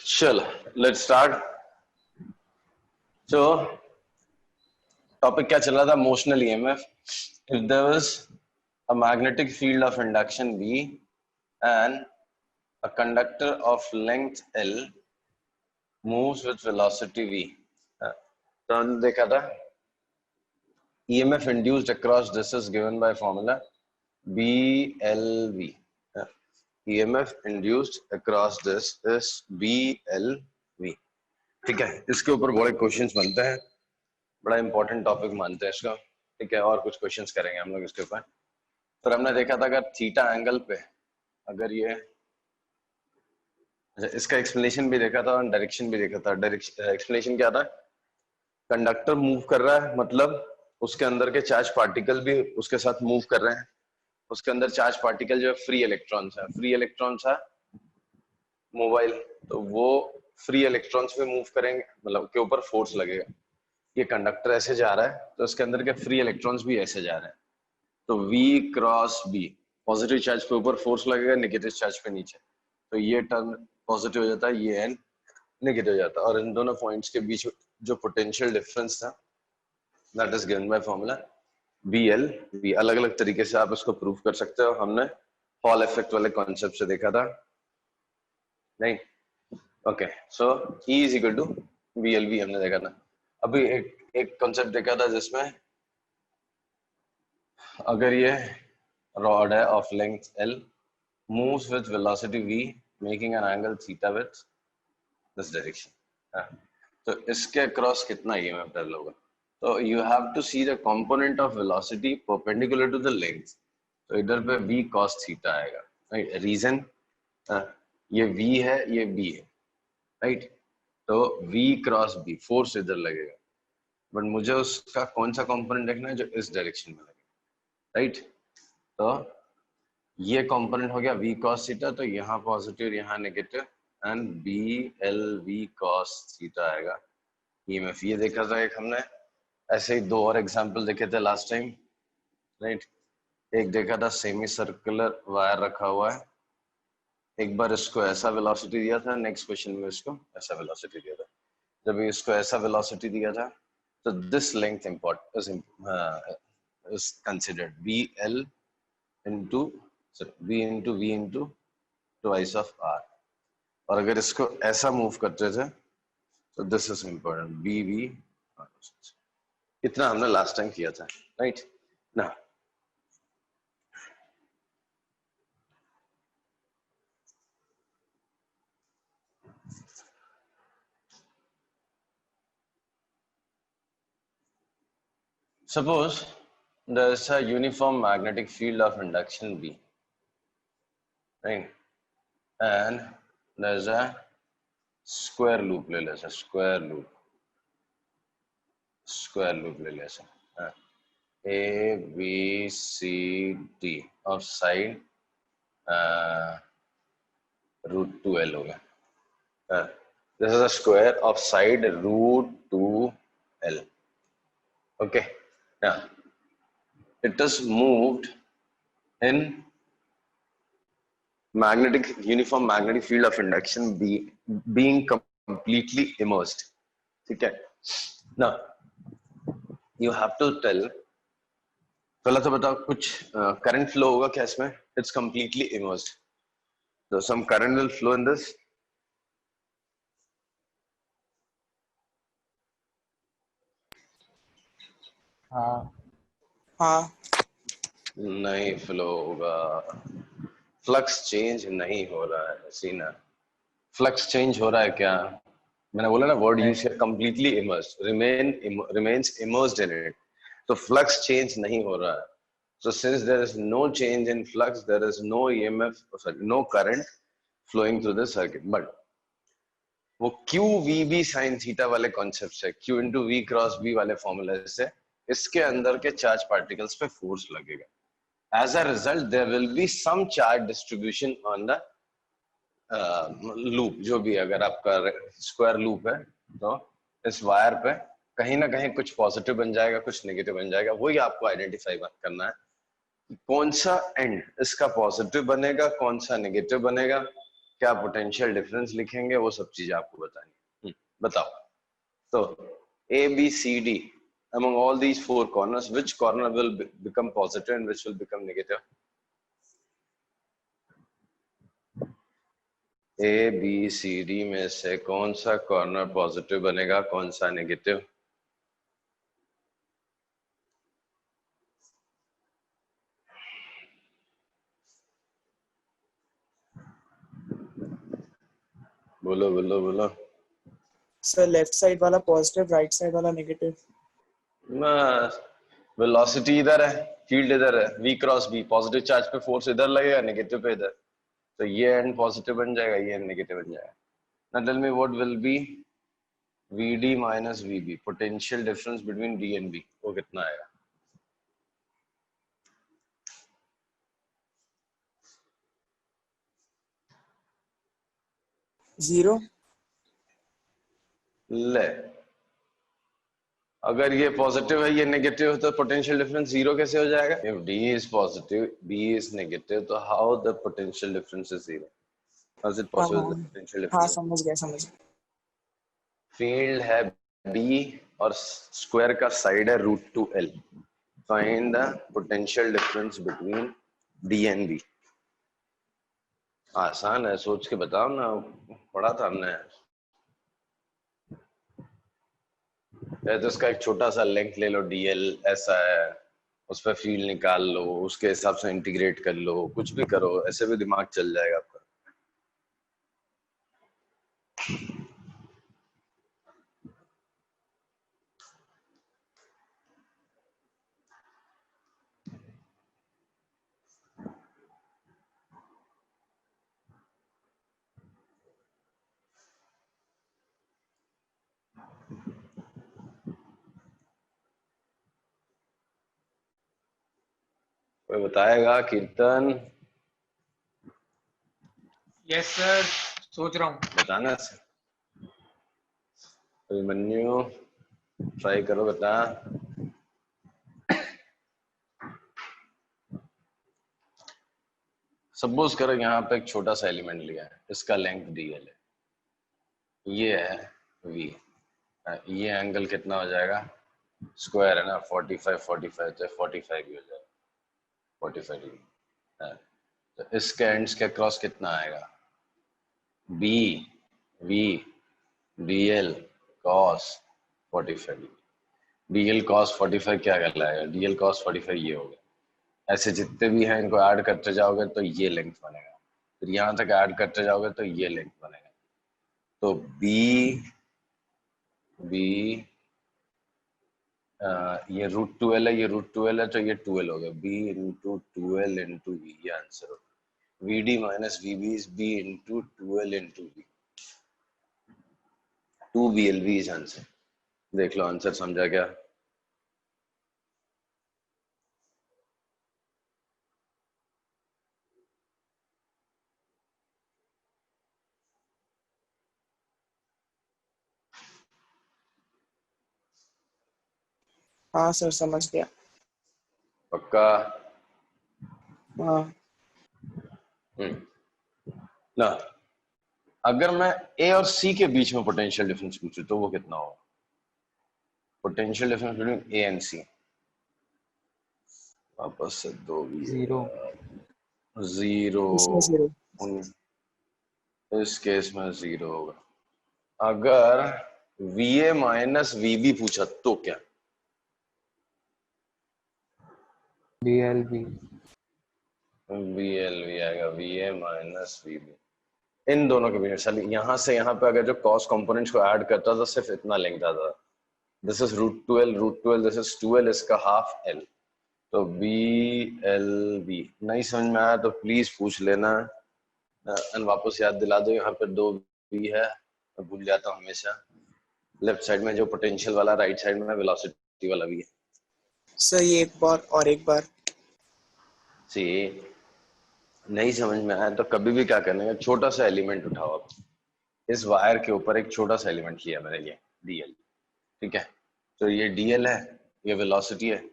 चलो let's start. तो topic क्या चल रहा था? Motional EMF. If there was a magnetic field of induction B and a conductor of length L moves with velocity V, तो हमने देखा था EMF induced across this is given by formula BLV. EMF induced across this is BLV. ठीक है, इसके ऊपर बड़े questions बनते हैं, बड़ा इंपॉर्टेंट टॉपिक मानते हैं इसको। ठीक है, और कुछ क्वेश्चंस करेंगे हम लोग इसके ऊपर। पर हमने देखा था अगर थीटा एंगल पे अगर ये, इसका एक्सप्लेनेशन भी देखा था और डायरेक्शन भी देखा था। एक्सप्लेनेशन क्या था? कंडक्टर मूव कर रहा है, मतलब उसके अंदर के चार्ज पार्टिकल भी उसके साथ मूव कर रहे हैं। उसके अंदर चार्ज पार्टिकल जो है फ्री इलेक्ट्रॉन्स है, फ्री इलेक्ट्रॉन्स है मोबाइल, तो वो फ्री इलेक्ट्रॉन्स पे मूव करेंगे, मतलब के ऊपर फोर्स लगेगा। ये कंडक्टर ऐसे जा रहा है तो उसके अंदर के फ्री इलेक्ट्रॉन्स भी ऐसे जा रहे हैं, तो V cross B, positive charge पे ऊपर फोर्स लगेगा, नेगेटिव चार्ज पे नीचे, तो ये टर्म पॉजिटिव हो जाता है, ये n नेगेटिव हो जाता है। और इन दोनों पॉइंट्स के बीच जो पोटेंशियल डिफरेंस था that is given by formula BLV। अलग अलग तरीके से आप इसको प्रूव कर सकते हो। हमने हॉल इफेक्ट वाले कॉन्सेप्ट से देखा था, नहीं? Okay, so E is equal to BLV हमने देखा था। अभी एक कॉन्सेप्ट देखा था जिसमें अगर ये रॉड है of length L moves with velocity V making an angle theta with this direction, तो इसके अक्रॉस कितना EMF डेवलप होगा? तो you have to see the component of velocity perpendicular to the length, तो इधर पे V cos theta आएगा, right? Reason ये V है, ये B है, राइट? तो V क्रॉस B फोर्स इधर लगेगा, बट मुझे उसका कौन सा कंपोनेंट देखना है जो इस डायरेक्शन में लगेगा, राइट? तो ये कंपोनेंट हो गया V cos थीटा, तो यहाँ पॉजिटिव यहाँ negative, and BLV cos theta आएगा EMF। ये देखा था एक हमने, ऐसे ही दो और एग्जांपल देखे थे लास्ट टाइम, राइट? एक देखा था सेमी सर्कुलर वायर रखा हुआ है, एक बार इसको ऐसा वेलोसिटी दिया था, नेक्स्ट क्वेश्चन में इसको ऐसा वेलोसिटी दिया था। जब इसको ऐसा वेलोसिटी दिया था तो this length is considered BL into V into twice of R, और अगर इसको ऐसा मूव करते थे तो दिस इज इम्पोर्टेंट BV। इतना हमने लास्ट टाइम किया था, राइट ना? Suppose there is a uniform magnetic field of induction B, right? And there is a square loop ले ले, square loop ले ले, A B C D of side root 2L हो गया। This is a square of side root 2L. Okay, now it is moved in uniform magnetic field of induction being completely immersed. ठीक है? Now you have to tell, पहला तो बताओ कुछ current flow होगा क्या इसमें? It's completely immersed, so some current will flow in this. हाँ नहीं फ्लो होगा, फ्लक्स चेंज नहीं हो रहा है सीना। फ्लक्स चेंज हो रहा है क्या? मैंने बोला ना वर्ड यूज किया, completely immersed, remains immersed in it, तो फ्लक्स चेंज नहीं हो रहा है। So since there is no change in flux, there is no EMF, sorry, no current flowing through the circuit. But वो QVB sin थीटा वाले concept से, Q into V cross B वाले फॉर्मूले से इसके अंदर के चार्ज पार्टिकल्स पे फोर्स लगेगा। As a result, there will be some charge distribution on the loop, जो भी अगर आपका स्क्वायर लूप है तो इस वायर पे कहीं ना कहीं कुछ पॉजिटिव बन जाएगा, कुछ नेगेटिव बन जाएगा। वही आपको आइडेंटिफाई करना है कौन सा एंड इसका पॉजिटिव बनेगा, कौन सा नेगेटिव बनेगा, क्या पोटेंशियल डिफरेंस लिखेंगे, वो सब चीजें आपको बतानी। बताओ। तो A, B, C, D, among all these four corners, which corner will become positive and which will become negative? A, B, C, D में से कौन सा कॉर्नर पॉजिटिव बनेगा, कौन सा नेगेटिव? बोलो बोलो बोलो। सर लेफ्ट साइड वाला पॉजिटिव, राइट साइड वाला नेगेटिव। वेलोसिटी इधर है, फील्ड इधर है, V cross B, positive charge पे फोर्स इधर लगेगा, नेगेटिव पे इधर, तो ये एंड पॉजिटिव बन जाएगा, ये एंड नेगेटिव बन जाएगा। Now tell me what will be VD minus VB, potential difference between D and B, वो कितना आएगा? जीरो। ले, अगर ये पॉजिटिव है ये नेगेटिव है तो पोटेंशियल डिफरेंस जीरो कैसे हो जाएगा? If D is positive, B is negative, तो how the potential difference is zero? How is it possible that potential हाँ difference? समझ गया। फील्ड है B और स्क्वायर का साइड है √2L। Find the potential difference between D and B। आसान है, सोच के बताओ ना, पढ़ा था हमने। तो इसका एक छोटा सा लेंथ ले लो, DL ऐसा है, उस पर फील्ड निकाल लो, उसके हिसाब से इंटीग्रेट कर लो, कुछ भी करो, ऐसे भी दिमाग चल जाएगा आपका। कोई बताएगा? कीर्तन? यस सर, सोच रहा हूँ। बताना। अभिमन्यु ट्राई करो, बता। सपोज करो यहाँ पे एक छोटा सा एलिमेंट लिया है, इसका लेंथ DL है, ये है V, ये एंगल कितना हो जाएगा? स्क्वायर है ना, 45 45 तो 45 भी हो जाएगा, 45 डिग्री। तो इसके एंड्स के क्रॉस कितना आएगा? B V DL cos 45 degree. DL cos 45 क्या कहलाएगा? DL cos 45 ये हो गया। ऐसे जितने भी हैं इनको ऐड करते जाओगे तो ये लेंथ बनेगा, फिर यहाँ तक ऐड करते जाओगे तो ये लेंथ बनेगा। तो B ये √2L है, ये √2L है, तो ये 2L हो गया। B into 2L into V, ये आंसर होगा। VD minus VB is B into 2L into V, 2BLV is answer. देख लो आंसर, समझा क्या? हाँ सर समझ गया। पक्का? हाँ। ना, अगर मैं A और C के बीच में पोटेंशियल डिफरेंस पूछूं तो वो कितना होगा? Potential difference between A and C, वापस से दो भी जीरो। इसमें जीरो। इस केस में जीरो होगा। अगर VA माइनस VB पूछा तो क्या? BLB। BLV आएगा, VA माइनस VB। इन दोनों के बीच में यहाँ से यहाँ पे अगर जो कॉस कंपोनेंट्स को ऐड करता था सिर्फ इतना लेंथ आता था। This is √2L, this is 2L, इसका हाफ L, तो BLV। नहीं समझ में आया तो प्लीज पूछ लेना एंड वापस याद दिला दो। यहाँ पे 2B है, मैं भूल जाता हूँ हमेशा। लेफ्ट साइड में जो पोटेंशियल वाला, राइट साइड में वेलोसिटी वाला भी है। सर ये एक बार और एक बार सी नहीं समझ में आया तो कभी भी क्या करने का, छोटा सा एलिमेंट उठाओ। आप इस वायर के ऊपर एक छोटा सा एलिमेंट लिया मैंने, ये DL, ठीक है? तो ये DL है, ये वेलोसिटी है,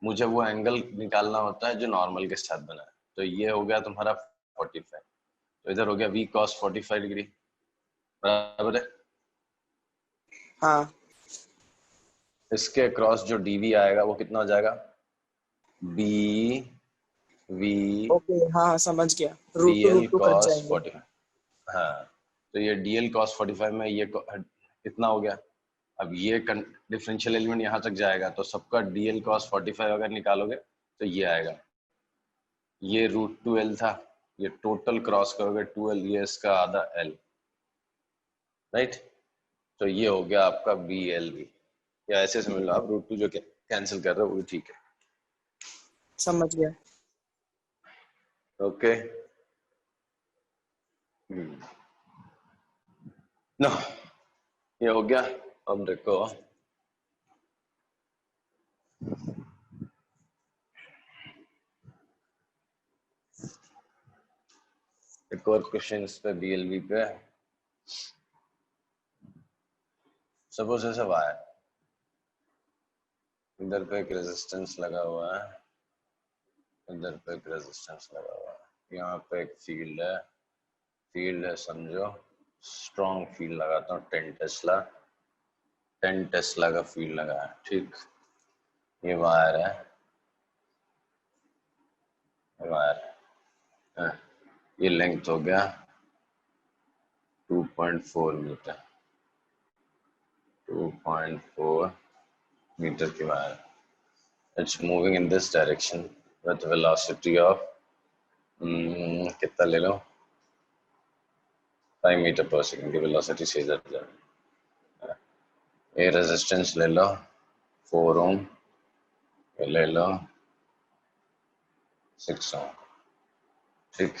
मुझे वो एंगल निकालना होता है जो नॉर्मल के साथ बना है। तो ये हो गया तुम्हारा 45, तो इधर हो गया v cos 45 डिग्री, बराबर है। हाँ इसके क्रॉस जो dv आएगा वो कितना हो जाएगा, b v ओके, हाँ समझ गया, dl root two cut cos जाएंगे। 45। हाँ, तो ये dl cos 45 में ये कितना हो गया। अब ये डिफरेंशियल एलिमेंट यहाँ तक जाएगा तो सबका dl cos 45 अगर निकालोगे तो ये आएगा, ये √2l था, ये टोटल क्रॉस करोगे 2l, ये इसका आधा l, राइट। तो ये हो गया आपका BLV, या ऐसे समझ लो आप, √2 जो कैंसिल कर रहे हो वो ठीक है, समझ गया। ओके। नो, ये हो गया। अब देखो एक और क्वेश्चन इस पे BLV पे। सपोज ऐसा वायर, इधर पे एक रेजिस्टेंस लगा हुआ है, इधर पे एक रेजिस्टेंस लगा हुआ है, यहाँ पे एक फील्ड है समझो, स्ट्रॉन्ग फील्ड लगाता हूँ 10 टेस्ला का फील्ड लगा है, ठीक। ये वायर है, ये लेंथ हो गया 2.4 मीटर, 2.4 मीटर की wire. It's moving in this direction with velocity of कितना ले लो, 5 मीटर पर सेकंड की वेलोसिटी से जाता है। ये रेजिस्टेंस ले लो 4 ओम, ये ले लो 6 ओम, ठीक।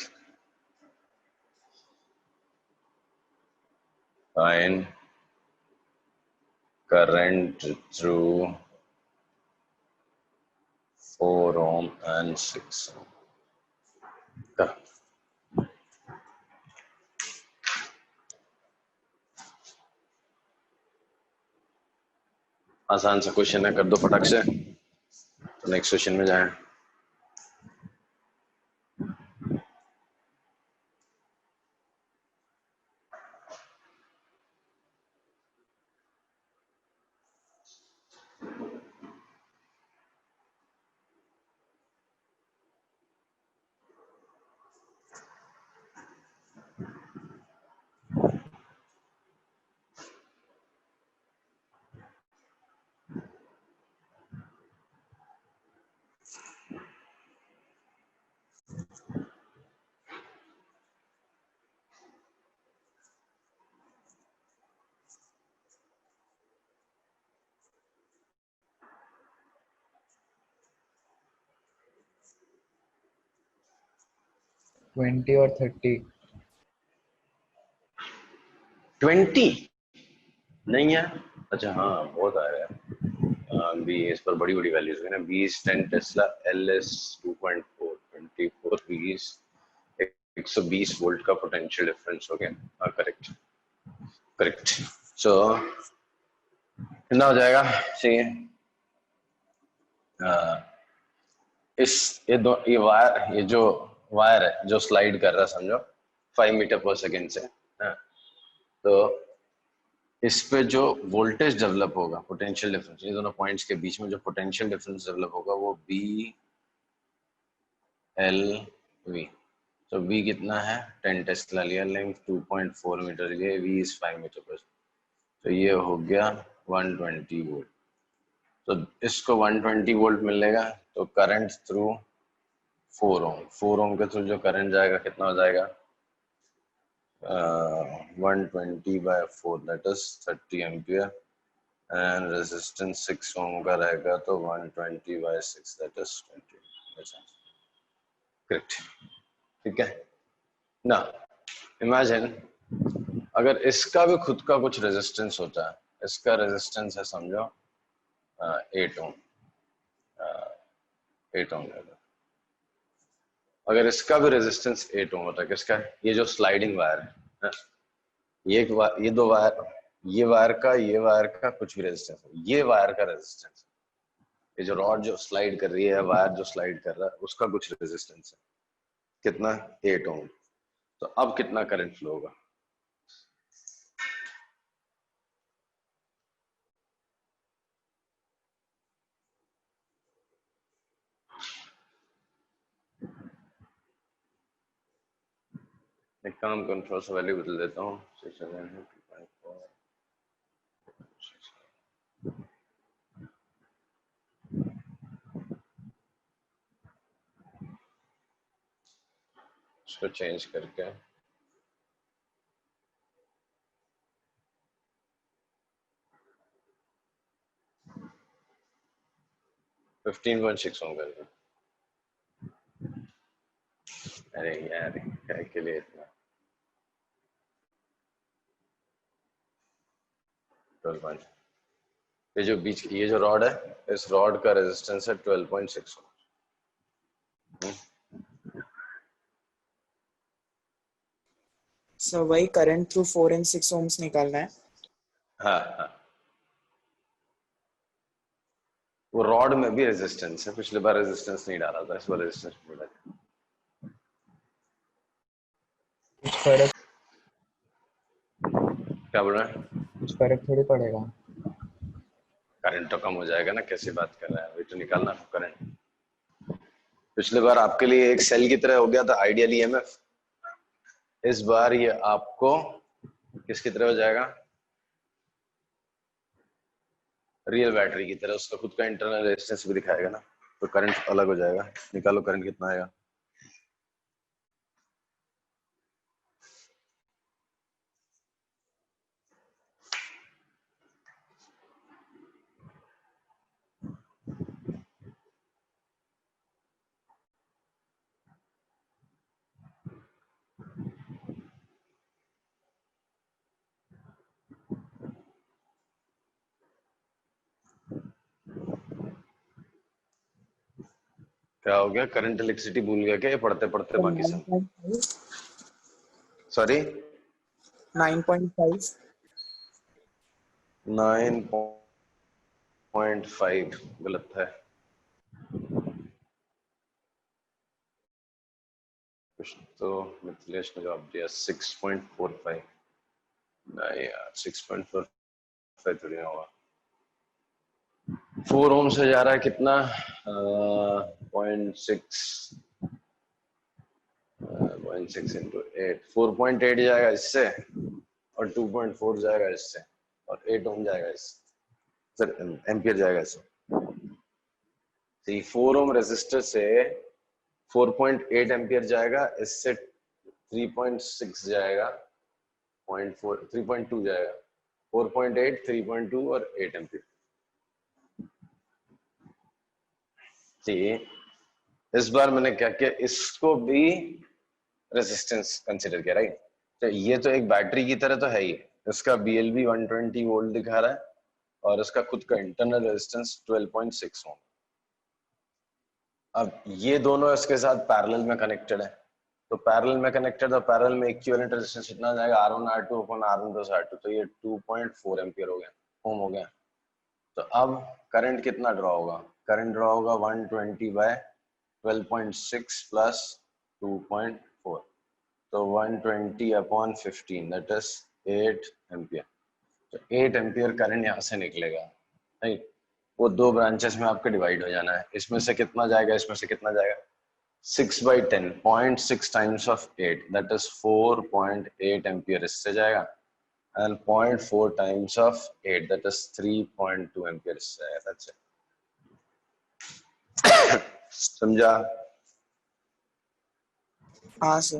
Find current through 4 ohm and 6 ohm. आसान सा क्वेश्चन है, कर दो फटाक से, तो नेक्स्ट क्वेश्चन में जाएं। ट्वेंटी और 30। 20 नहीं है, अच्छा हाँ बहुत आ रहा है। बी इस पर बड़ी बड़ी वैल्यूज है ना, 20 10 टेस्ला, एल एस 2.4 24 20 120 वोल्ट का पोटेंशियल डिफरेंस हो गया। हाँ करेक्ट करेक्ट। सो कितना हो जाएगा, चाहिए ये वायर, ये जो वायर है जो स्लाइड कर रहा है समझो 5 मीटर पर सेकेंड से, तो इस पे जो वोल्टेज डेवलप होगा, पोटेंशियल डिफरेंस, ये दोनों पॉइंट्स के बीच में जो पोटेंशियल डिफरेंस डेवलप होगा वो BLV। तो B कितना है, 10 टेस्ला लिया, लेंथ 2.4 मीटर लिया, V इज 5 मीटर पर, तो ये हो गया 120 वोल्ट। तो इसको 120 वोल्ट मिलेगा, तो करंट थ्रू 4 ओम के थ्रू जो करंट जाएगा कितना हो जाएगा, 120/4 that is 30 ampere, and resistance 6 ओम का रहेगा तो 120/6 दैट इज 20। करेक्ट, ठीक है ना। इमेजिन अगर इसका भी खुद का कुछ रेजिस्टेंस होता है, इसका रेजिस्टेंस है समझो 8 ओम, 8 ओम ले लो। अगर इसका भी रेजिस्टेंस 8 ओम होता है, किसका, ये जो स्लाइडिंग वायर है, ये दो वायर, ये वायर का कुछ भी रेजिस्टेंस, ये वायर का रेजिस्टेंस, ये जो रॉड जो स्लाइड कर रही है, वायर जो स्लाइड कर रहा है, उसका कुछ रेजिस्टेंस है, कितना, 8 ओम। तो अब कितना करंट फ्लो होगा? एक काम करो, थोड़ा सा वैल्यू बदल देता हूँ। इसको चेंज करके 15.6 ओम कर दिया। अरे यार क्या के लिए इतना 12. ये जो बीच की ये जो रॉड है, इस रॉड का रेजिस्टेंस है 12.6 ओम। सो वही करंट थ्रू 4 and 6 ohms निकालना है। हाँ हाँ, वो रॉड में भी रेजिस्टेंस है, पिछले बार रेजिस्टेंस नहीं डाला था, इस बार रेजिस्टेंस डाला है। कुछ फर्क क्या बोल रहा है? कुछ फर्क थोड़ी पड़ेगा। करंट तो कम हो जाएगा ना, कैसी बात कर रहा है, वही तो निकालना है करंट। पिछले बार आपके लिए एक सेल की तरह हो गया था आइडियल ईएमएफ, इस बार ये आपको किसकी तरह हो जाएगा? रियल बैटरी की तरह, उसका खुद का इंटरनल रेजिस्टेंस भी दिखाएगा ना, तो करंट अलग हो जाएगा। निकालो करंट कितना आएगा। क्या हो गया? करंट इलेक्ट्रिसिटी भूल गया क्या ये पढ़ते पढ़ते बाकी सब? 9.5 सॉरी 9.5 9.5 गलत है। कुछ तो मिथिलेश ने जवाब दिया 6.45। नहीं यार 6.45 थोड़ी ना होगा। 4 ओम से जा रहा है कितना? 0.6 इंटू 8, 4.8 जाएगा इससे, और 2.4 जाएगा इससे, और 8 ओम जाएगा इससे, सर एम्पियर जाएगा इससे। तो 4 ओम रेजिस्टर से 4.8 एम्पियर जाएगा, इससे 3.6 जाएगा, 0.4 3.2 जाएगा, 4.8 3.2 और 8 एम्पियर। इस बार मैंने क्या किया, इसको भी रेजिस्टेंस कंसिडर किया, राइट? तो ये तो एक बैटरी की तरह तो है ही, इसका BLV 120 वोल्ट दिखा रहा है और इसका खुद का इंटरनल रेजिस्टेंस 12.6 ओम। अब ये दोनों इसके साथ पैरेलल में कनेक्टेड है, तो पैरेलल में कनेक्टेड, तो पैरेलल में इक्विवेलेंट रेजिस्टेंस कितना जाएगा? R1 R2 अपन R1 प्लस R2, तो ये 2.4 एम्पियर हो गया, ओम हो गया। तो अब करंट कितना ड्रॉ होगा? करंट ड्रॉ होगा 120 बाय 12.6 प्लस 2.4, तो 120 अपॉन 15 दैट इज 8 एम्पियर। तो 8 एम्पियर करंट यहाँ से निकलेगा, राइट? वो दो ब्रांचेस में आपके डिवाइड हो जाना है, इसमें से कितना जाएगा, इसमें से कितना जाएगा? 6/10, 0.6 times of 8 that is 4.8 ampere इससे जाएगा, and 0.4 times of 8 that is 3.2 amperes. That's it. समझा? हाँ सर।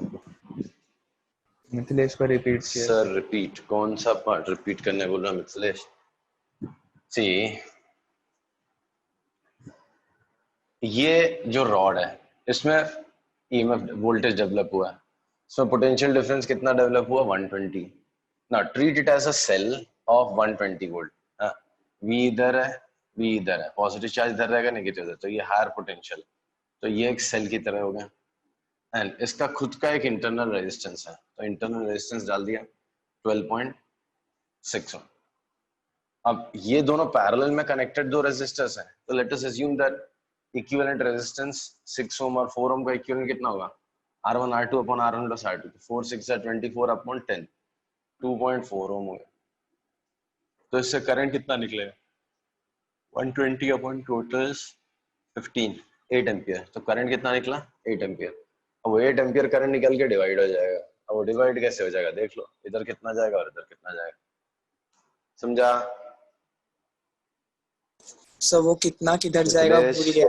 मिथिलेश को रिपीट किया सर रिपीट, कौन सा पार्ट रिपीट करने बोल रहा मिथिलेश? सी ये जो रॉड है इसमें ईएमएफ वोल्टेज डेवलप हुआ है, इसमें पोटेंशियल डिफरेंस कितना डेवलप हुआ? 120। ना treat it as a cell of 120 volt. V इधर है, V इधर है, पॉजिटिव चार्ज इधर रहेगा, नेगेटिव इधर, तो ये हायर पोटेंशियल, तो ये एक सेल की तरह हो गया। एंड इसका खुद का एक इंटरनल रेजिस्टेंस है, तो इंटरनल रेजिस्टेंस डाल दिया 12.6 ओम। अब ये दोनों पैरेलल में कनेक्टेड दो रेजिस्टर्स हैं, तो let us assume that equivalent resistance 6 ओम और 4 ओम का इक्विवेलेंट कितना होगा? R1 R2 upon R1 plus R2, 4 6 24 upon 10, 2.4 ओम हो गया। तो इससे करंट कितना निकलेगा? 120 अपॉन टोटल 15, 8 एम्पियर। तो करंट कितना निकला? 8 एम्पियर। अब वो 8 एम्पियर करंट निकल के डिवाइड हो जाएगा। अब वो डिवाइड कैसे हो जाएगा देख लो, इधर कितना जाएगा और इधर कितना जाएगा, समझा? सर वो कितना किधर जाएगा भूल गया।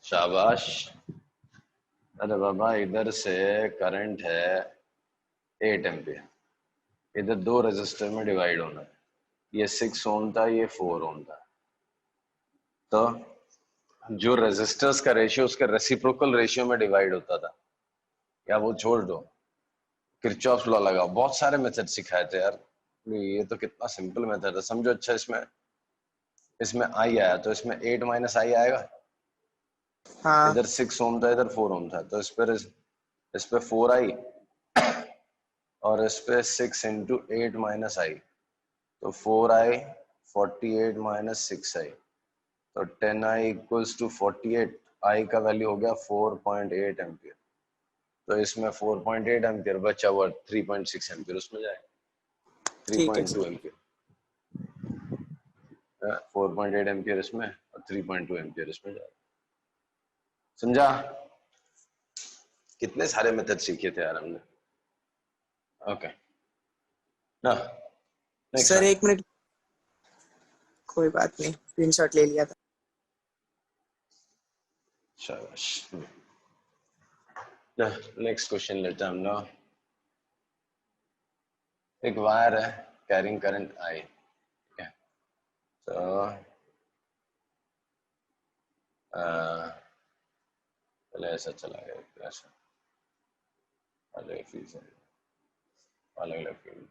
शाबाश। अरे बाबा, इधर से करंट है 8 एम्पियर, इधर दो रेजिस्टर में डिवाइड होना है, ये 6 ओम था, ये 4 ओम था। तो जो रेजिस्टर्स का रेशियो उसके रेसिप्रोकल रेशियो में डिवाइड होता था, या वो छोड़ दो, किरचॉफ लॉ लगाओ। बहुत सारे मेथड सिखाए थे यार, ये तो कितना सिंपल मेथड है, समझो। अच्छा, इसमें आई आया तो इसमें 8 माइनस आई आएगा। हाँ इधर 6 ओम था, इधर 4 ओम था, तो इस पे 4 आई और इस पे 6 इंटू 8 माइनस आई, तो 4 आई, 48 माइनस 6 आई, तो 10 आई इक्वल्स टू 48। आई का वैल्यू हो गया 4.8 एम्पियर। तो इसमें 4.8 एम्पियर बचा हुआ, 3.6 एम्पियर उसमें जाएगा, ठीक है 3.2 एम्पियर, 4.8 एम्पियर इसमें और 3.2 एम्पियर इसमें जाएगा। समझा? कितने सारे मेथड सीखे थे यार हमने। ओके ना, नेक्स्ट सर। वन। 1 मिनट, कोई बात नहीं, स्क्रीनशॉट ले लिया था। शाबाश। नेक्स्ट क्वेश्चन लेते हैं हम लोग। एक वायर है कैरिंग करंट आई, ठीक है? तो पहले ऐसा चला गया, ऐसा अलग फील्ड, अलग अलग फील्ड।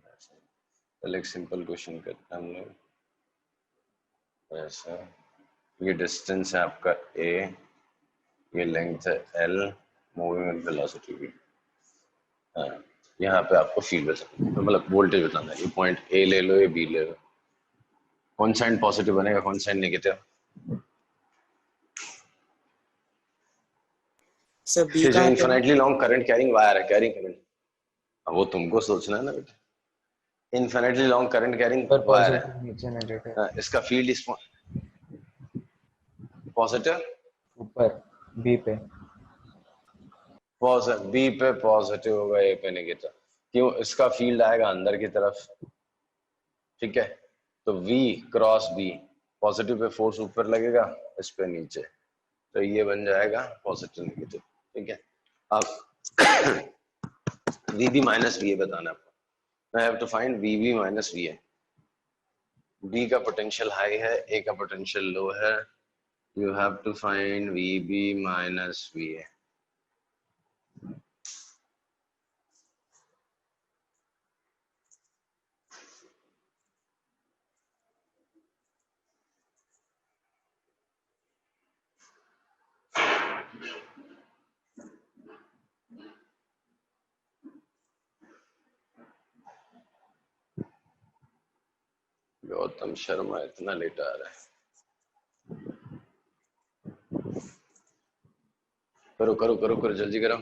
पहले एक सिंपल क्वेश्चन करते हैं हम लोग। ऐसा, ये डिस्टेंस है आपका a, ये लेंथ है l, moving with velocity v। यहाँ पे आपको फील्ड बताना, तो मतलब वोल्टेज बताना है। ये पॉइंट a ले लो, ये b ले लो, कौन सा एंड पॉजिटिव बनेगा, कौन सा एंड नेगेटिव? सर बी ये जो कहाँ पे है? Infinitely long current carrying wire है, कैरिंग करंट, वो तुमको सोचना है ना बेटा। इन्फिनिटली लॉन्ग करंट कैरिंग ऊपर वायर है, पॉजिटिव नीचे नेगेटिव। इसका फील्ड इस पॉजिटिव, ऊपर बी पे। बी पे पॉजिटिव होगा, ए पे नेगेटिव। क्यों? इसका फील्ड आएगा अंदर की तरफ, ठीक है? तो V cross B, positive pay force ऊपर लगेगा, इस पे नीचे, तो ये बन जाएगा पॉजिटिव नेगेटिव, ठीक है? अब VB माइनस VA बताना है आपको। I have to find VB minus VA। B का पोटेंशियल हाई है, A का पोटेंशियल लो है, you have to find VB minus VA। Gautam Sharma इतना लेट आ रहा है, करो करो करो करो, जल्दी करो।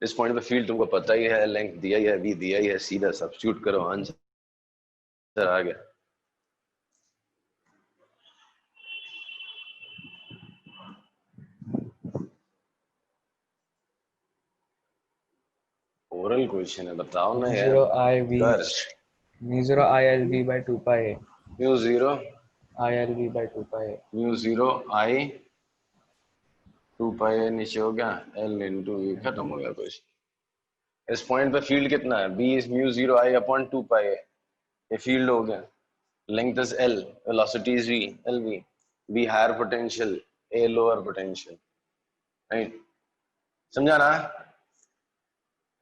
इस पॉइंट पे फील्ड तुमको पता ही है, लेंथ दिया ही है, V दिया ही है, सीधा सब्स्टिट्यूट करो, आंसर आ गया। ओरल क्वेश्चन है, बताओ ना यार। Zero I V. कर Zero ILV by 2 pi A. Mu zero ILV by 2 pi A. Mu zero I 2 pi नीचे हो गया, L इंटू V, खत्म हो गया क्वेश्चन। इस पॉइंट पे फील्ड कितना है? B is mu zero I upon 2 pi, ये फील्ड हो गया। Length is L, velocity is V, LV। B higher potential, A lower potential, right? समझा ना?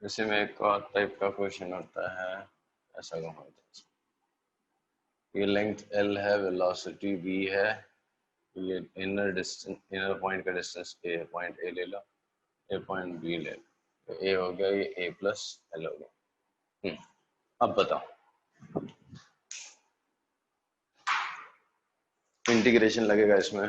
जैसे में एक और टाइप का क्वेश्चन होता है, ऐसा होता है, ये लेंथ L है, वेलोसिटी V है, ये इनर डिस्टेंस, इनर पॉइंट का डिस्टेंस A है, पॉइंट A ले लो, ये पॉइंट B ले लो, तो A हो गया, ये A प्लस L हो गया। अब बताओ, इंटीग्रेशन लगेगा इसमें।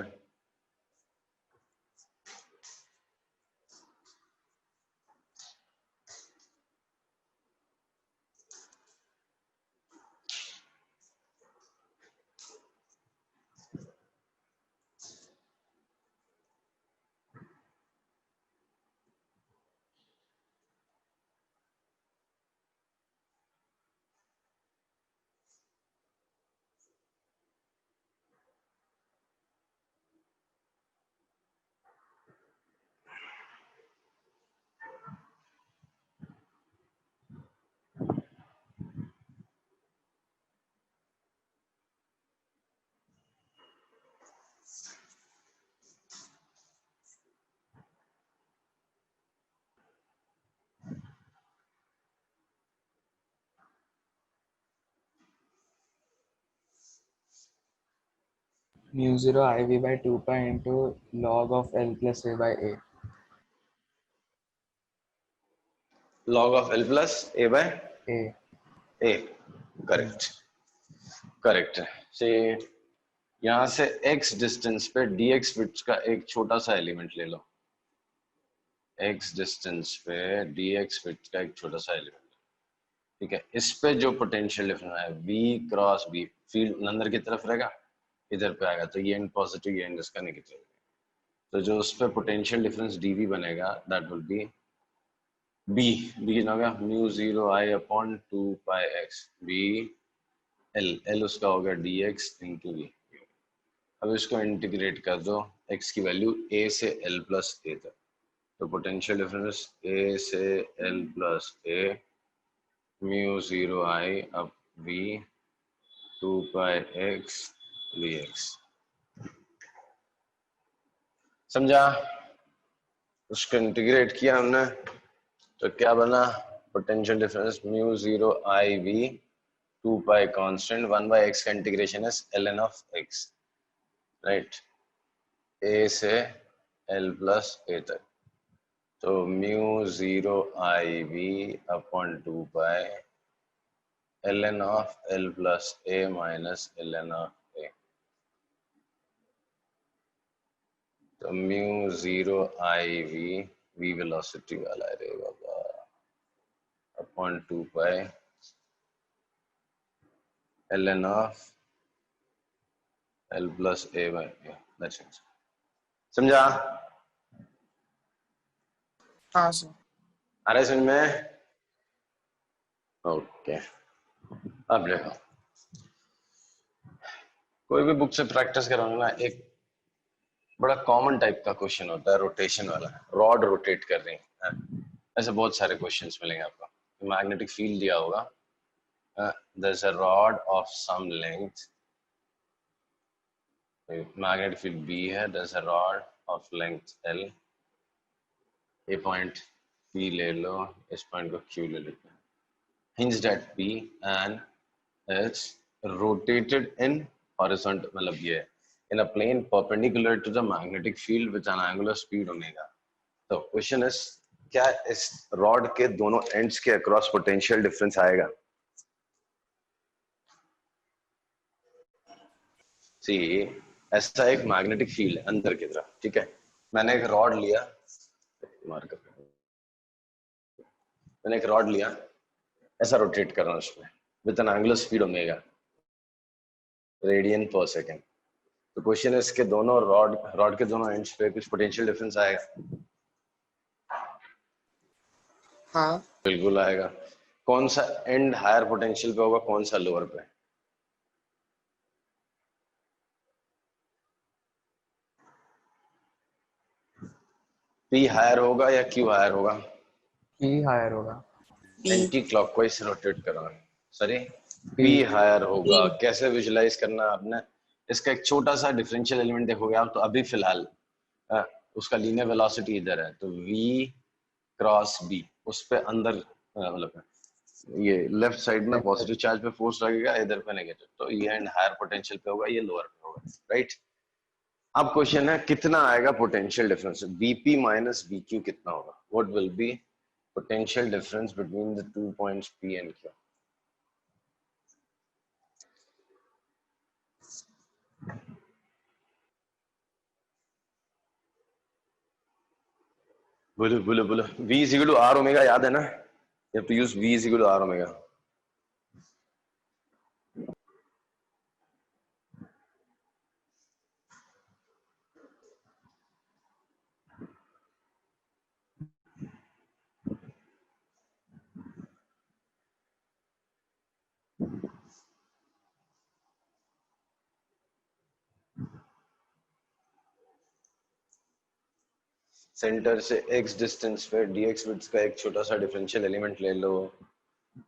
mu 0 iv by 2 pi into log of L plus A by A. log of L plus A by A. A, correct correct है। से यहाँ से x डिस्टेंस पे dx बिट्स का एक छोटा सा एलिमेंट ले लो, x डिस्टेंस पे dx बिट्स का एक छोटा सा एलिमेंट, ठीक है। इस पे जो पोटेंशियल डिफरेंस है v क्रॉस b, फील्ड अंदर की तरफ रहेगा, इधर पे आएगा तो ये एंड पॉजिटिव, ये एंड इसका नेगेटिव। तो जो उस पे पोटेंशियल डिफरेंस dv बनेगा that will be b, b कितना होगा mu 0 i upon 2 pi x, b l उसका होगा dx इंटू v। अब इसको इंटीग्रेट कर दो, x की वैल्यू a से l प्लस a तक, तो पोटेंशियल डिफरेंस a से l plus a mu 0 i अब v 2 पाई x dx। समझा? उसको इंटीग्रेट किया हमने तो क्या बना, potential difference mu 0 i v 2 pi constant 1 by x का इंटीग्रेशन है ln of x, right, a से l प्लस a तक, तो mu 0 i v upon 2 pi ln of l plus a minus ln of a, तो mu 0 i v velocity वाला है बाबा, upon 2 pi ln of l plus a by a, that's it. समझा? हाँ sir. आ रहा है समझ में? ओके, अब देखो, कोई भी बुक से प्रैक्टिस करोगे ना, एक बड़ा कॉमन टाइप का क्वेश्चन होता है रोटेशन वाला, रॉड रोटेट कर रही है, ऐसे बहुत सारे क्वेश्चंस मिलेंगे आपको। मैग्नेटिक फील्ड दिया होगा, there is a rod of some length, magnetic field B है, there is a rod of length L, ये पॉइंट P ले लो, इस पॉइंट को Q ले लेते हैं, hinged at P and it's rotated in horizontal, मतलब ये in a plane perpendicular to the magnetic field with an angular speed omega। तो क्वेश्चन इज, क्या इस रॉड के दोनों एंड्स के अक्रॉस पोटेंशियल डिफरेंस आएगा? सी, ऐसा एक मैग्नेटिक फील्ड है अंदर की तरफ, ठीक है, मैंने एक रॉड लिया, मार्कर, मैंने एक रॉड लिया, ऐसा रोटेट कर रहा हूँ उसमें with N angular speed omega, radian पर सेकेंड। तो क्वेश्चन है, इसके दोनों रॉड के दोनों एंड्स पे कुछ पोटेंशियल डिफरेंस आएगा? हाँ। बिल्कुल आएगा। कौन सा एंड हायर पोटेंशियल पे होगा, कौन सा लोअर पे? P हायर होगा या Q हायर होगा? P हायर होगा। एंटी क्लॉकवाइज रोटेट कर रहा हूं, सॉरी, P P हायर होगा। P। कैसे विजुलाइज करना है आपने? इसका एक छोटा सा डिफरेंशियल एलिमेंट देखोगे आप, तो अभी फिलहाल उसका लीनियर वेलोसिटी इधर है, तो V क्रॉस B, उस पे अंदर मतलब ये लेफ्ट साइड में पॉजिटिव चार्ज पे फोर्स लगेगा, इधर पे नेगेटिव, तो ये एंड हायर पोटेंशियल पे होगा, ये लोअर पे होगा, राइट। अब क्वेश्चन है कितना आएगा potential difference, Bp minus Bq कितना होगा? What will B potential difference between the 2 points P and Q? बोलो बोलो बोलो। V is equal to R omega, याद है ना? You have to use V is equal to R omega. Centre से x distance पे dx विड्थ का एक छोटा सा डिफरेंशियल एलिमेंट ले लो,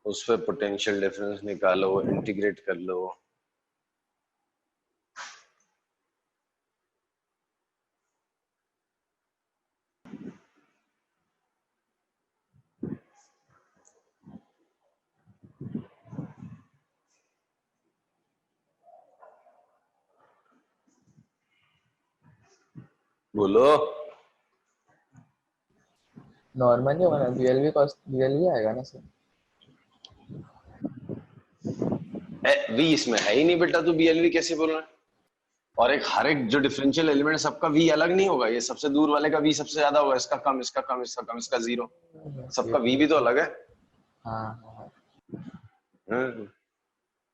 उस पे पोटेंशियल डिफरेंस निकालो, इंटीग्रेट कर लो। बोलो। नॉर्मली होगा ना, बीएलवी कॉस्ट बीएलवी आएगा ना सर। v इसमें है ही नहीं बेटा, तू BLV कैसे बोल रहा है? और एक हर एक जो डिफरेंशियल एलिमेंट सबका v अलग नहीं होगा, ये सबसे दूर वाले का v सबसे ज्यादा होगा, इसका कम, इसका कम, इसका कम, इसका जीरो, सबका v भी तो अलग है। हाँ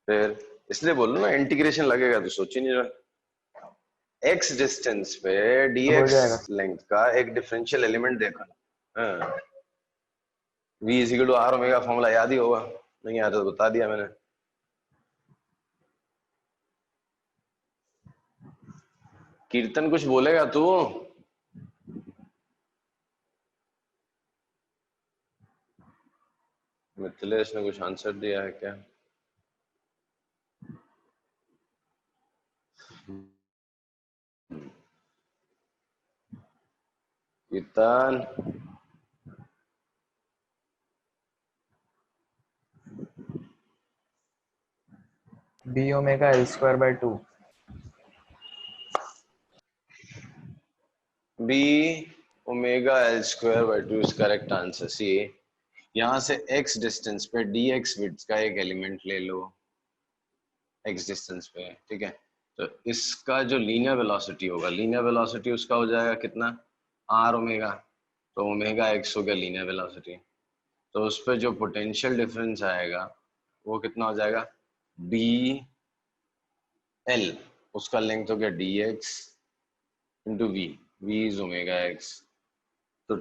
फिर इसलिए बोल रहा ना, इंटीग्रेशन लगेगा तो सोच ही नहीं रहा। x डिस्टेंस पे हो dx जाएगा। लेंथ का एक डिफरेंशियल एलिमेंट देखा, हाँ, v is equal to r omega, formula याद ही होगा, नहीं याद तो बता दिया मैंने। कीर्तन कुछ बोलेगा तू? मिथिलेश ने कुछ आंसर दिया है क्या? Kirtan B omega L square by 2। B omega L square by 2 is correct answer. See, यहां से x डिस्टेंस पे dx विड्थ का एक एलिमेंट ले लो, x डिस्टेंस पे, ठीक है, तो इसका जो लीनियर वेलोसिटी होगा, लीनियर वेलोसिटी उसका हो जाएगा कितना, r ओमेगा, तो ओमेगा x हो गया लीनियर वेलोसिटी, तो उस पर जो पोटेंशियल डिफरेंस आएगा वो कितना हो जाएगा, b l, उसका लेंथ हो गया dx into v, v is omega x, तो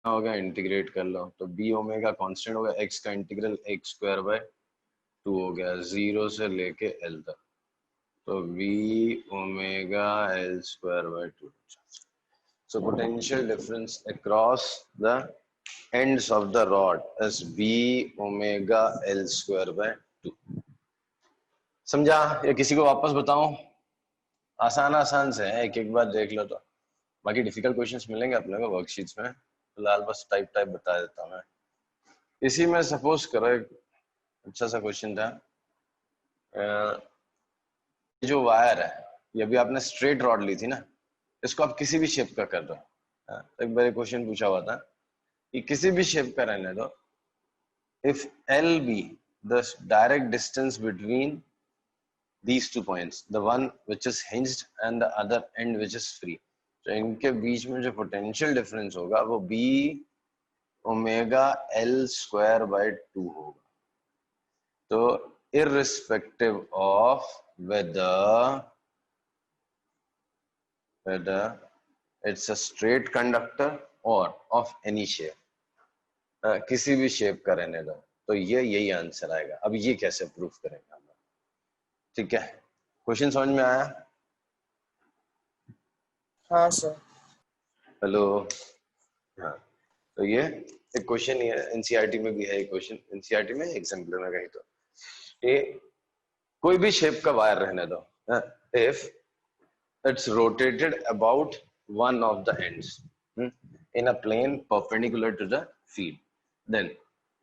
हो गया, इंटीग्रेट कर लो, तो b ओमेगा कांस्टेंट होगा, x का इंटीग्रल x स्क्वायर बाय 2 हो गया, 0 से लेके l तक, तो v omega l square by 2। So potential difference across the ends of the rod is b omega l square by 2। समझा या किसी को वापस बताऊं? आसान आसान से है, एक एक बार देख लो, तो बाकी डिफिकल्ट क्वेश्चंस मिलेंगे अपने को वर्कशीट्स में, फिलहाल बस टाइप टाइप बता देता हूं मैं। इसी में सपोज करो एक अच्छा सा क्वेश्चन था, जो वायर है, ये भी आपने स्ट्रेट रॉड ली थी ना, इसको आप किसी भी शेप का कर दो, एक बार क्वेश्चन पूछा हुआ था कि किसी भी शेप का रहने दो, if L be the direct distance between these 2 points, the one which is hinged and the other end which is free, तो इनके बीच में जो पोटेंशियल डिफरेंस होगा वो b omega l square by 2 होगा। तो irrespective of whether it's a straight conductor or of any shape, किसी भी शेप का रहने दो, तो ये यही आंसर आएगा। अब ये कैसे प्रूफ करेंगे हम, ठीक है? क्वेश्चन समझ में आया? हाँ सर। हेलो, हाँ, तो ये एक क्वेश्चन ये एनसीईआरटी में भी है, एक क्वेश्चन एनसीईआरटी में, एग्जाम्पल में कहीं, तो ये कोई भी शेप का वायर रहने दो, if it's rotated about one of the ends in a plane perpendicular to the field, then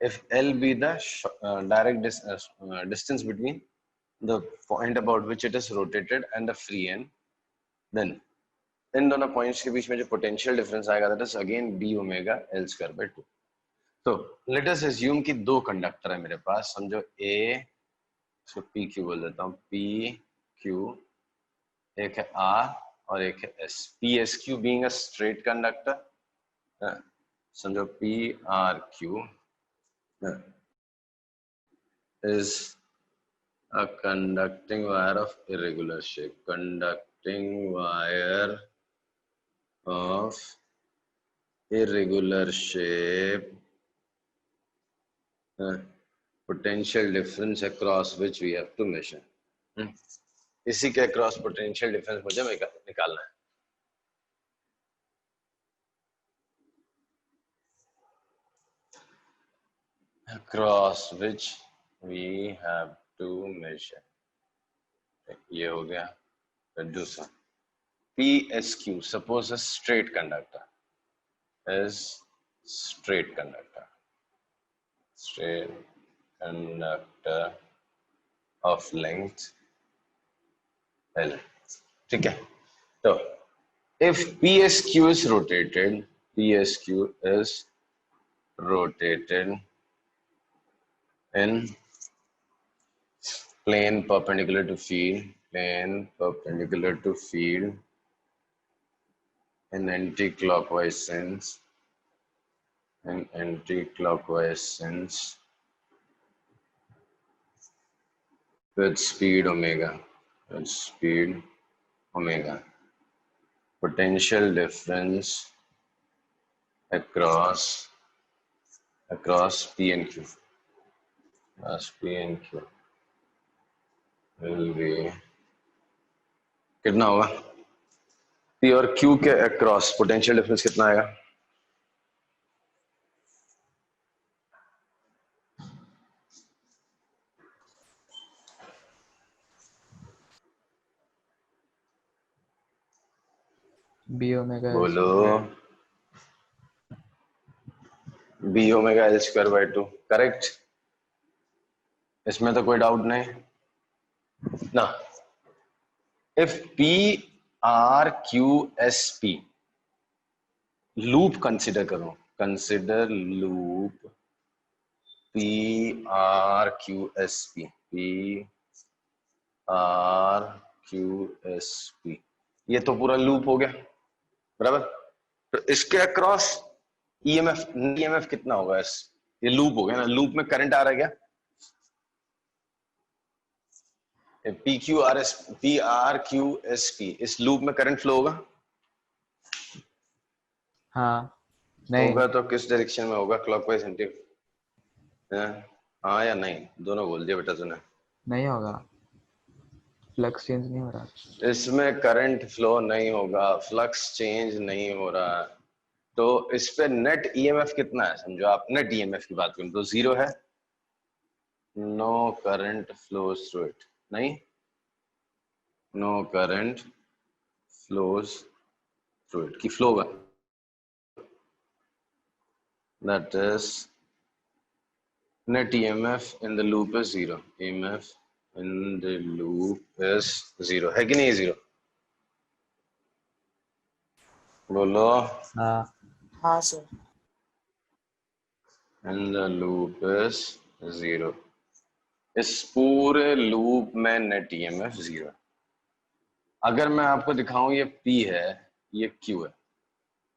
if L be the direct distance between the point about which it is rotated and the free end, then इन दोनों points के बीच में जो potential difference आएगा that is again b omega l square by 2। तो let us assume कि दो conductor है मेरे पास, समझो a, इसको p q बोल देता हूँ, p q, एक है r और एक है s, p s q being a straight conductor समझो P R Q is a conducting wire of irregular shape. Conducting wire of irregular shape. Potential difference across which we have to measure. इसी के across potential difference मुझे निकालना है. Across which we have to measure. ये हो गया. दूसरा PSQ. Suppose a straight conductor is straight conductor. Straight conductor of length L. ठीक है. तो if PSQ is rotated, PSQ is rotated in plane perpendicular to field, plane perpendicular to field in anti-clockwise sense, in anti-clockwise sense with speed omega, with speed omega. Potential difference across P and Q. Across P and Q will be कितना होगा? P और Q के across potential difference कितना आएगा? B omega बोलो. B omega L square by 2. Correct. इसमें तो कोई डाउट नहीं ना. If P R Q S P loop consider करो. Consider loop P R Q S P. P R Q S P. ये तो पूरा लूप हो गया. बराबर. तो इसके अक्रॉस EMF कितना होगा? ये लूप हो गया ना. लूप में करंट आ रहा है क्या? PRQSP इस लूप में करंट फ्लो होगा? हाँ. नहीं होगा तो किस डायरेक्शन में होगा? Clockwise anti. हाँ या नहीं? दोनों बोल दिया बेटा तूने. नहीं होगा. फ्लक्स चेंज नहीं हो रहा. इसमें करंट फ्लो नहीं होगा. फ्लक्स चेंज नहीं हो रहा. तो इस पे नेट EMF कितना है? समझो आप नेट EMF की बात करें तो 0 है. No current flows through it. नहीं, no current flows through it की फ्लो होगा. That is net EMF in the loop is 0. EMF in the loop is 0. है कि नहीं 0? बोलो. हाँ. हाँ sir. In the loop is 0. इस पूरे लूप में नेट EMF 0. अगर मैं आपको दिखाऊं ये P है, ये Q है.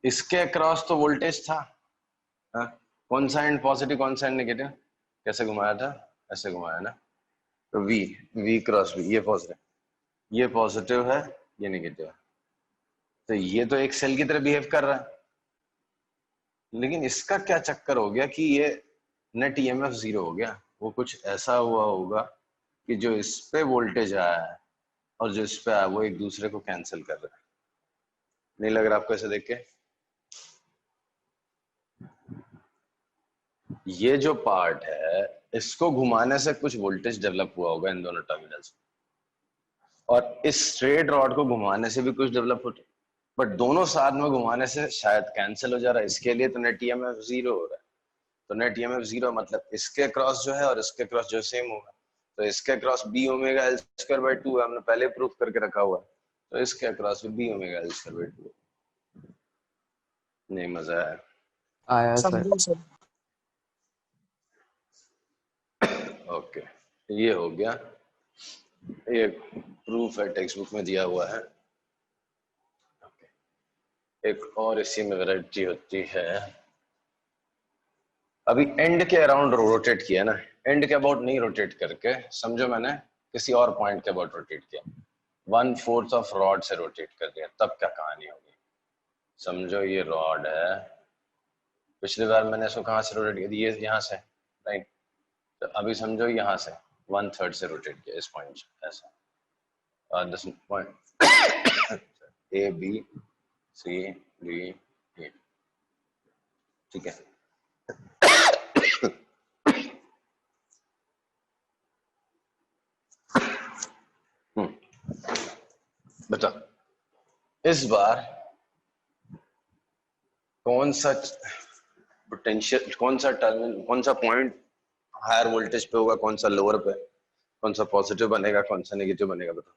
इसके अक्रॉस तो वोल्टेज था. कौन सा एंड पॉजिटिव कौन सा एंड नेगेटिव? कैसे घुमाया था? ऐसे घुमाया ना. तो V क्रॉस V ये पॉजिटिव है, ये नेगेटिव है. तो ये तो एक सेल की तरह बिहेव कर रहा है. लेकिन इसका क्या चक्कर हो गया कि ये नेट EMF 0 हो गया. वो कुछ ऐसा हुआ होगा कि जो इस पे वोल्टेज आया है और जो इस पे आया वो एक दूसरे को कैंसिल कर रहा है. नहीं लग रहा आपको ऐसे देख के? ये जो पार्ट है इसको घुमाने से कुछ वोल्टेज डेवलप हुआ होगा इन दोनों टर्मिनल्स. और इस स्ट्रेट रॉड को घुमाने से भी कुछ डेवलप होता है. बट दोनों साथ में घुमाने से शायद कैंसिल हो जा रहा है. इसके लिए तो नेट EMF 0 हो रहा है. तो नेट EMF 0 मतलब इसके क्रॉस जो है और इसके क्रॉस जो सेम होगा. तो इसके cross B omega L square by 2 है. हमने पहले प्रूफ करके रखा हुआ है. तो इसके क्रॉस भी B omega L square by 2. नहीं मजा आया सर. समझो सर. ओके. ये हो गया. ये प्रूफ है टेक्स्ट बुक में दिया हुआ है. एक और इसी में वैरायटी होती है, अभी एंड के अराउंड रोटेट किया ना, एंड के अबाउट नहीं रोटेट करके, समझो मैंने किसी और पॉइंट के अबाउट रोटेट किया, 1/4 ऑफ रॉड से रोटेट कर दिया, तब क्या कहानी होगी। समझो ये रॉड है, पिछली बार मैंने इसको कहाँ से रोटेट किया, ये यहाँ से, राइट। तो अभी समझो यहाँ से 1/3 से रोटेट किया इस पॉइंट से, ऐसा this point A B C D A, ठीक है। बता इस बार कौन सा पोटेंशियल, कौन सा टर्मिनल, कौन सा पॉइंट हायर वोल्टेज पे होगा, कौन सा लोअर पे, कौन सा पॉजिटिव बनेगा, कौन सा नेगेटिव बनेगा, बताओ।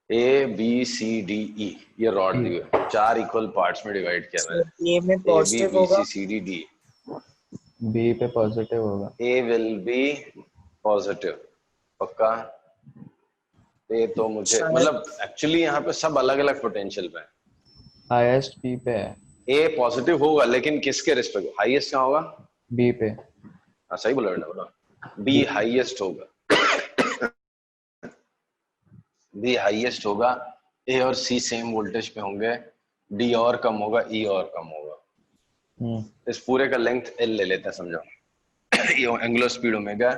ए बी सी डी ई, ये रॉड दी हुई 4 इक्वल पार्ट्स में डिवाइड किया मैंने। ए में ए बी पॉजिटिव बी होगा, सी सी डी डी। बी पे पॉजिटिव होगा। ए विल बी पॉजिटिव, पक्का। ये तो मुझे शायद। मतलब एक्चुअली यहाँ पे सब अलग अलग पोटेंशियल पे है। हाईएस्ट बी पे है। ए पॉजिटिव होगा लेकिन किसके रिस्पेक्ट, हाईएस्ट कहाँ होगा, बी पे। हाँ सही बोला बेटा, बोला बी हाईएस्ट होगा, बी हाईएस्ट होगा। ए और सी सेम वोल्टेज पे होंगे, डी और कम होगा, ई और कम होगा। इस पूरे का लेंथ एल ले लेते हैं, समझो ये एंगुलर स्पीड ओमेगा,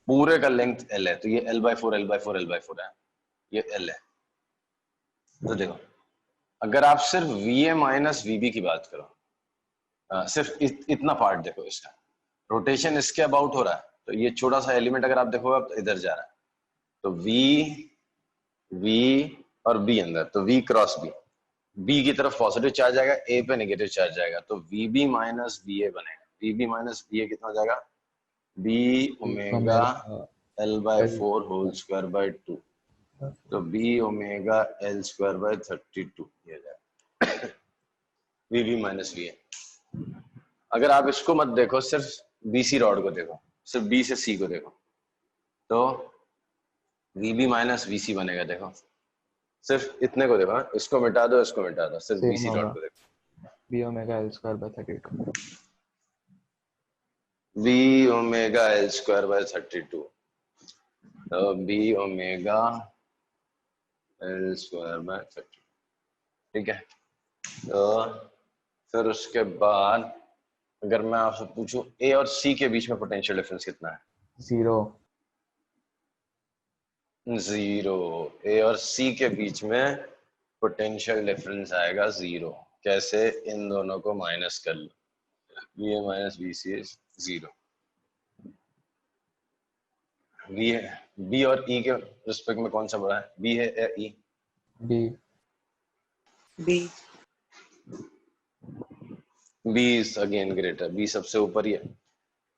पूरे का लेंथ एल है, तो ये L/4 L/4 L/4 है, ये एल है। तो देखो अगर आप सिर्फ VA माइनस VB की बात करो, सिर्फ इतना पार्ट देखो, इसका रोटेशन इसके अबाउट हो रहा है, तो ये छोटा सा एलिमेंट अगर आप देखोगे तो इधर जा रहा है, तो V और B अंदर, तो V क्रॉस B की तरफ पॉजिटिव चार्ज आएगा, A पे नेगेटिव चार्ज आएगा, तो VB माइनस VA बनेगा। VB माइनस VA कितना हो जाएगा, B omega L/4 whole square by 2, तो B omega L square by 32 ये हो जाएगा VB माइनस VA। अगर आप इसको मत देखो, सिर्फ BC रॉड को देखो, सिर्फ B से C को देखो, तो VB माइनस VC बनेगा। देखो सिर्फ इतने को देखो, इसको मिटा दो, इसको मिटा दो, सिर्फ BC रॉड को देखो, B omega L square by 32, B omega L square by 32, तो B omega L square by 32, ठीक है। तो फिर उसके बाद अगर मैं आपसे पूछूं A और C के बीच में पोटेंशियल डिफरेंस कितना है, 0। A और C के बीच में पोटेंशियल डिफरेंस आएगा 0। कैसे, इन दोनों को माइनस कर लो, VA minus VC is 0। B और E के रिस्पेक्ट में कौन सा बड़ा है, B है या E? B. B is again greater, B सबसे ऊपर ही है,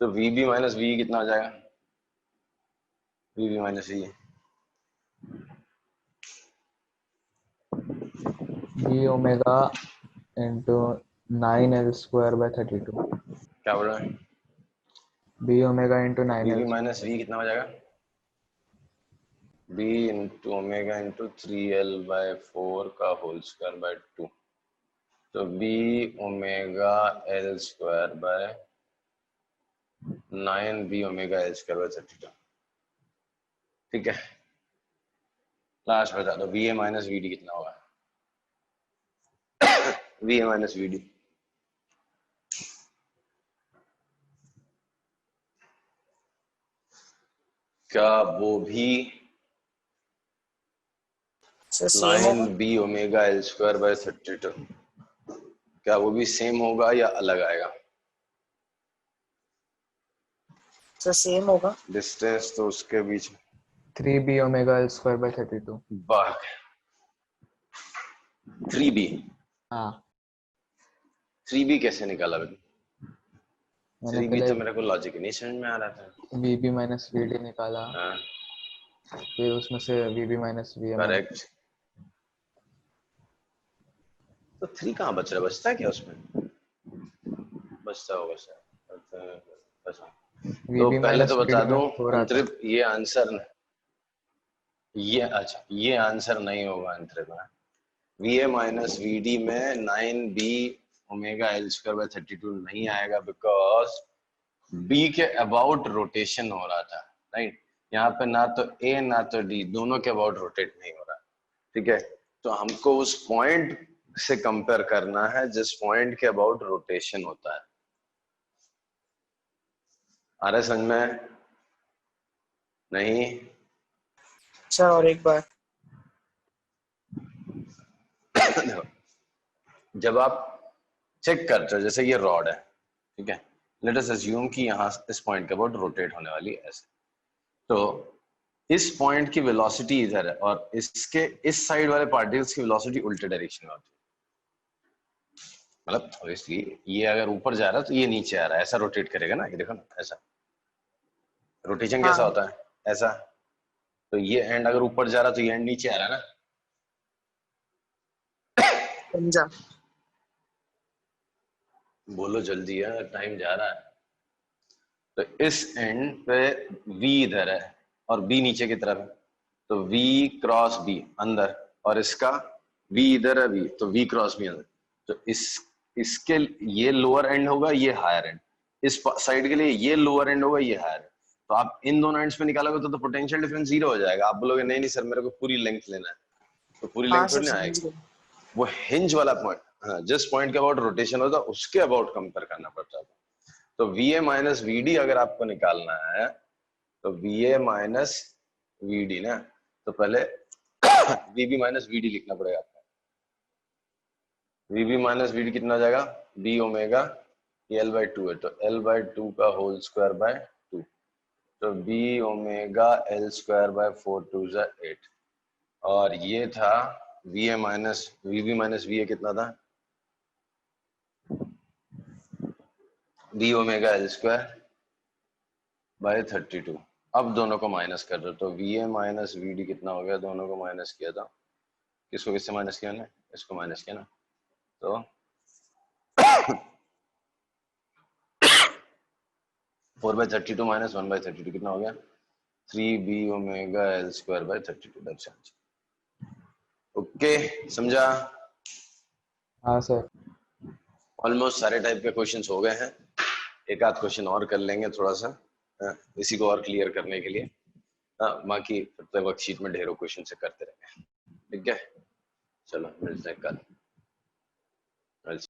तो VB माइनस VE कितना हो जाएगा, VB minus VE, B omega into 9L square by 32, क्या बोल रहा है, B omega into 9L VB minus VE कितना हो जाएगा, B into omega into 3L/4 का होल स्क्वायर बाय 2, तो B omega L square bye 9B omega L square by 32, ठीक है। लास्ट बता दो VA माइनस VD कितना होगा, VA माइनस VD, क्या वो भी line B omega L square by 32, क्या वो भी सेम होगा या अलग आएगा, सर सेम होगा, डिस्टेंस तो उसके बीच में 3B omega L square by 32। Bagh 3B, हाँ 3B कैसे निकाला बेटा, मैंने 3B पहले तो मेरे को लॉजिक नहीं समझ में आ रहा था। VB माइनस VD निकाला, हाँ फिर उसमें से VB माइनस VM, करेक्ट, तो 3 कहाँ बच रहा है, बचता है क्या उसमें, बचता होगा सर, बचा। तो VB पहले माइनस तो बता VD दूं में 4 आता है। अंतरिप, ये आंसर ये अच्छा ये आंसर नहीं होगा अंतरिक में। VA माइनस VD में 9B omega L square by 32 नहीं आएगा, बिकॉज B के अबाउट रोटेशन हो रहा था, राइट। यहाँ पे ना तो A ना तो D दोनों के अबाउट रोटेट नहीं हो रहा, ठीक है। तो हमको उस पॉइंट से कंपेयर करना है जिस पॉइंट के अबाउट रोटेशन होता है। आ रहा है समझ में? नहीं? अच्छा, और एक बार। जब आप चेक करते हो, जैसे ये रॉड है, ठीक है, लेट अस अज्यूम कि यहाँ इस पॉइंट के अबाउट रोटेट होने वाली है ऐसे, तो इस पॉइंट की वेलोसिटी इधर है और इसके इस साइड वाले पार्टिकल्स की वेलोसिटी उल्टे डायरेक्शन में होती है। मतलब ऑब्वियसली ये अगर ऊपर जा रहा है तो ये नीचे आ रहा है, ऐसा रोटेट करेगा ना, ये देखो ना, ऐसा रोटेशन कैसा हाँ, होता है, ऐसा। तो ये एंड अगर ऊपर जा रहा है तो ये एंड नीचे आ रहा है ना। समझा। बोलो जल्दी है, टाइम जा रहा है। तो इस एंड पे V इधर है और B नीचे की तरफ है, तो V क्रॉस B अंदर, और इसका V इधर है B, तो V क्रॉस B अंदर। तो इसके ये लोअर एंड होगा, ये हायर एंड, इस साइड के लिए ये लोअर एंड होगा, ये हायर। तो आप इन दोनों एंड्स पे निकालोगे तो पोटेंशियल डिफरेंस 0 हो जाएगा। आप बोलोगे नहीं नहीं सर मेरे को पूरी लेंथ लेना है, तो पूरी हाँ लेंथ सर, थोड़ी ना समझ आएगी। गए। वो हिंज वाला पॉइंट, हाँ, जिस पॉइंट के अबाउट रोटेशन होता है उसके अबाउट कंपेयर करना पड़ता है। तो VA माइनस VD अगर आपको निकालना है तो VA माइनस VD ना, तो पहले VB माइनस VD लिखना पड़ेगा आपको। VB माइनस VD कितना हो जाएगा, B ओमेगा L/2 है, तो L/2 का होल स्क्वायर बाय 2, तो B omega L square bye 4 2 जा 8। और ये था VA minus VB minus VA कितना था, B omega L square by 32। अब दोनों को माइनस कर दो, तो VA माइनस VD कितना हो गया, दोनों को माइनस किया था, किसको किससे माइनस किया ना, इसको माइनस किया ना, तो 4/32 माइनस 1/32 कितना हो गया, 3B omega L square by 32। That's answer. Okay, समझा? हाँ सर। ऑलमोस्ट सारे टाइप के क्वेश्चंस हो गए हैं, एक आध क्वेश्चन और कर लेंगे थोड़ा सा, इसी को और क्लियर करने के लिए। बाकी वर्कशीट में ढेरों क्वेश्चन से करते रहेंगे, ठीक है। चलो मिलते हैं कल।